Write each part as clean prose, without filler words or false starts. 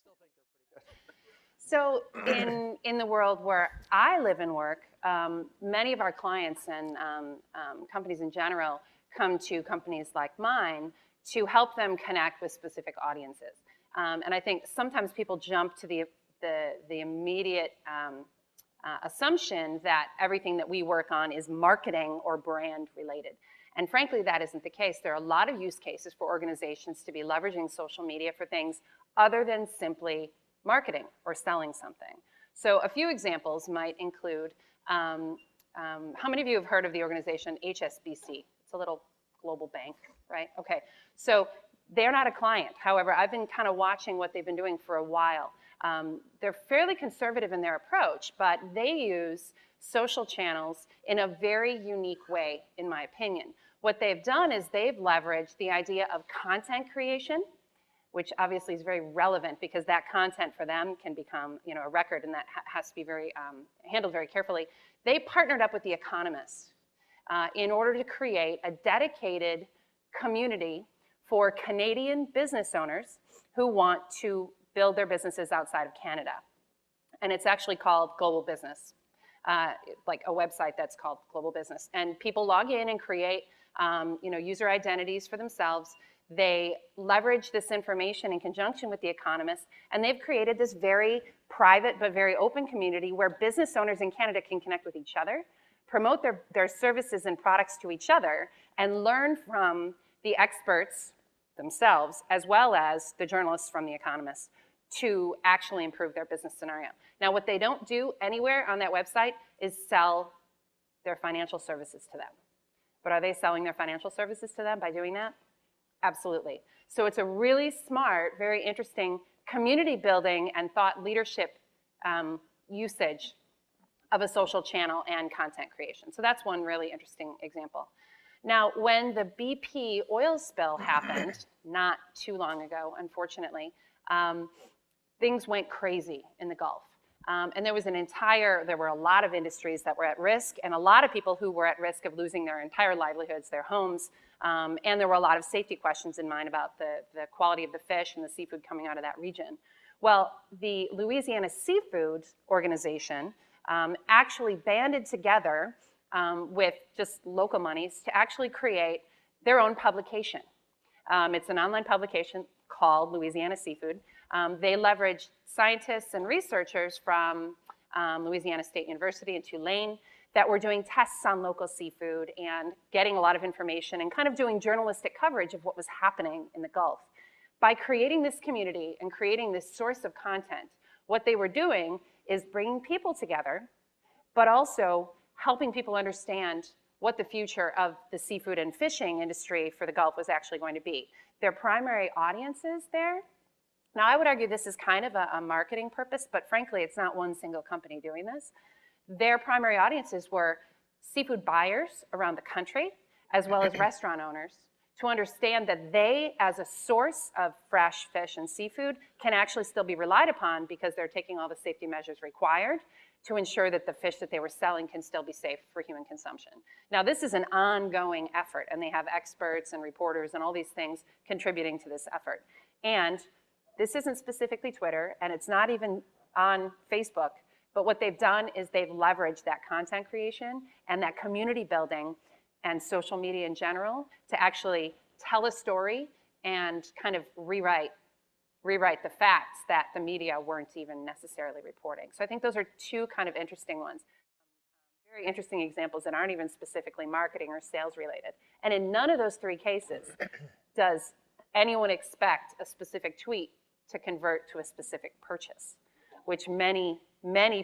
still think they're pretty good. So in the world where I live and work, many of our clients and companies in general come to companies like mine to help them connect with specific audiences. And I think sometimes people jump to the immediate assumption that everything that we work on is marketing or brand related. And frankly, that isn't the case. There are a lot of use cases for organizations to be leveraging social media for things other than simply marketing or selling something. So a few examples might include, how many of you have heard of the organization HSBC? It's a little global bank, right? Okay, so they're not a client. However, I've been kind of watching what they've been doing for a while. They're fairly conservative in their approach, but they use social channels in a very unique way, in my opinion. What they've done is they've leveraged the idea of content creation, which obviously is very relevant because that content for them can become, you know, a record, and that has to be very handled very carefully. They partnered up with The Economist in order to create a dedicated community for Canadian business owners who want to build their businesses outside of Canada. And it's actually called Global Business, like a website that's called Global Business. And people log in and create you know, user identities for themselves. They leverage this information in conjunction with The Economist, and they've created this very private but very open community where business owners in Canada can connect with each other, promote their services and products to each other, and learn from the experts themselves, as well as the journalists from The Economist, to actually improve their business scenario. Now, what they don't do anywhere on that website is sell their financial services to them. But are they selling their financial services to them by doing that? Absolutely. So it's a really smart, very interesting community building and thought leadership usage of a social channel and content creation. So that's one really interesting example. Now, when the BP oil spill happened, not too long ago, unfortunately, things went crazy in the Gulf. And there were a lot of industries that were at risk, and a lot of people who were at risk of losing their entire livelihoods, their homes, and there were a lot of safety questions in mind about the quality of the fish and the seafood coming out of that region. Well, the Louisiana Seafood organization actually banded together with just local monies to actually create their own publication. It's an online publication called Louisiana Seafood. They leveraged scientists and researchers from Louisiana State University in Tulane that were doing tests on local seafood and getting a lot of information and kind of doing journalistic coverage of what was happening in the Gulf. By creating this community and creating this source of content, what they were doing is bringing people together, but also helping people understand what the future of the seafood and fishing industry for the Gulf was actually going to be. Their primary audiences there, now I would argue this is kind of a marketing purpose, but frankly, it's not one single company doing this. Their primary audiences were seafood buyers around the country, as well as restaurant owners, to understand that they, as a source of fresh fish and seafood, can actually still be relied upon because they're taking all the safety measures required to ensure that the fish that they were selling can still be safe for human consumption. Now, this is an ongoing effort, and they have experts and reporters and all these things contributing to this effort. And this isn't specifically Twitter, and it's not even on Facebook, but what they've done is they've leveraged that content creation and that community building and social media in general to actually tell a story and kind of rewrite the facts that the media weren't even necessarily reporting. So I think those are two kind of interesting ones. Very interesting examples that aren't even specifically marketing or sales related. And in none of those three cases does anyone expect a specific tweet to convert to a specific purchase, which many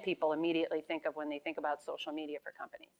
people immediately think of when they think about social media for companies.